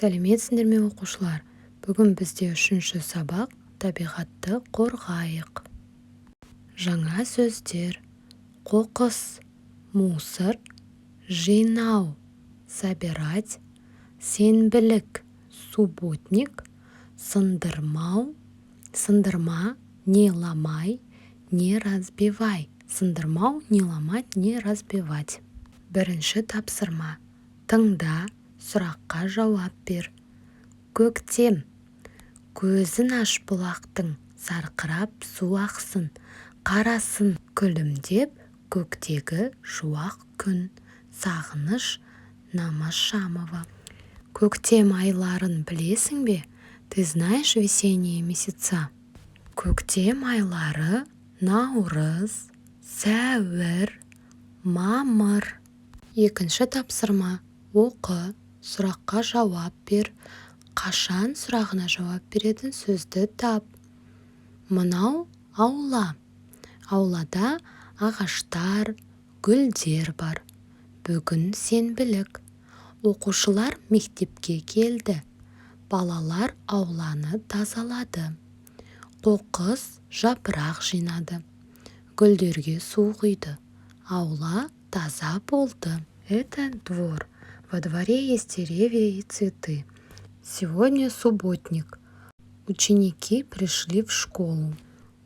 Сәлеметсіңдер ме оқушылар? Бүгін бізде 3-ші сабақ табиғатты қорғайық. Жаңа сөздер: қоқыс, мусор, жинау, собирать, сенбілік, субботник, сындырмау, сындырма, не ломай, не разбивай. Сындырмау, не ломать, не разбивать. Бірінші тапсырма: тыңда, сұраққа жауап бер. Көктем. Көзін аш бұлақтың, сарқырап су ақсын, қарасын күлімдеп көктегі жуақ күн. Сағыныш Намазшамова. Көктем айларын білесің бе? Ты знаешь весенние месяца? Көктем айлары: наурыз, сәуір, мамыр. Екінші тапсырма: оқы, сұраққа жауап бер. Қашан сұрағына жауап беретін сөзді тап. Мынау аула. Аулада ағаштар, гүлдер бар. Бүгін сенбілік. Оқушылар мектепке келді. Балалар ауланы тазалады. Қоқыс жапырақ жинады. Гүлдерге су құйды. Аула таза болды. Это двор. Во дворе есть деревья и цветы. Сегодня субботник. Ученики пришли в школу.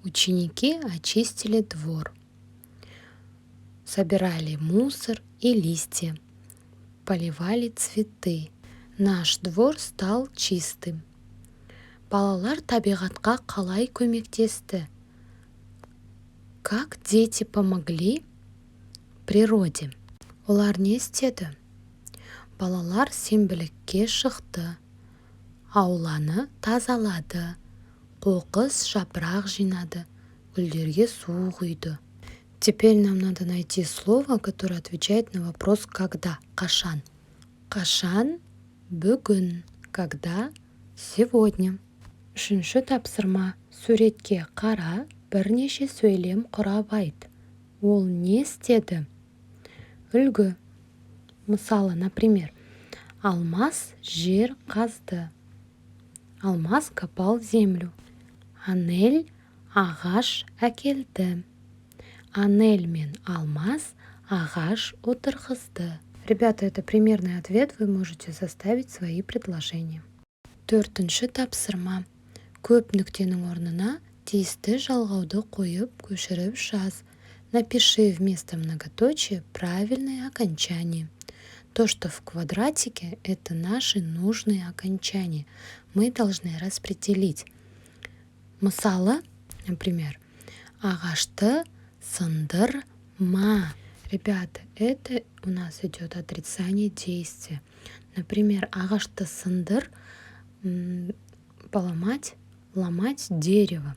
Ученики очистили двор. Собирали мусор и листья. Поливали цветы. Наш двор стал чистым. Балалар табиғатқа қалай көмектесті? Как дети помогли природе? Олар не істеді? Балалар сенбілікке шықты. Ауланы тазалады. Қоқыс жапырақ жинады. Гүлдерге су құйды. Теперь нам надо найти слово, которое отвечает на вопрос «когда». Қашан. Қашан – бүгін. Когда – сегодня. Үшінші тапсырма: суретке қара, бірнеше сөйлем құрап айт. Ол не істеді? Үлгі. Мысалы, например, Алмаз жер қазды. Алмаз копал землю. Анель ағаш әкелді. Анель мен Алмаз ағаш отырғызды. Ребята, это примерный ответ, вы можете составить свои предложения. Төртінші тапсырма: көп нүктенің орнына тиісті жалғауды қойып, көшіріп жаз. Напиши вместо многоточия правильные окончания. То, что в квадратике, это наши нужные окончания. Мы должны распределить. Мысалы, например, ағашты сындырма. Ребята, это у нас идет отрицание действия. Например, ағашты сындыр, поломать, ломать дерево.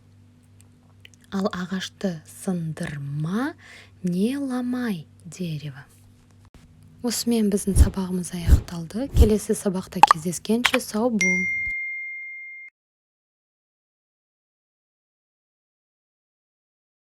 Ал ағашты сындырма, не ломай дерево. Осымен біздің сабағымыз аяқталды. Келесі сабақта кездескенше сау бол.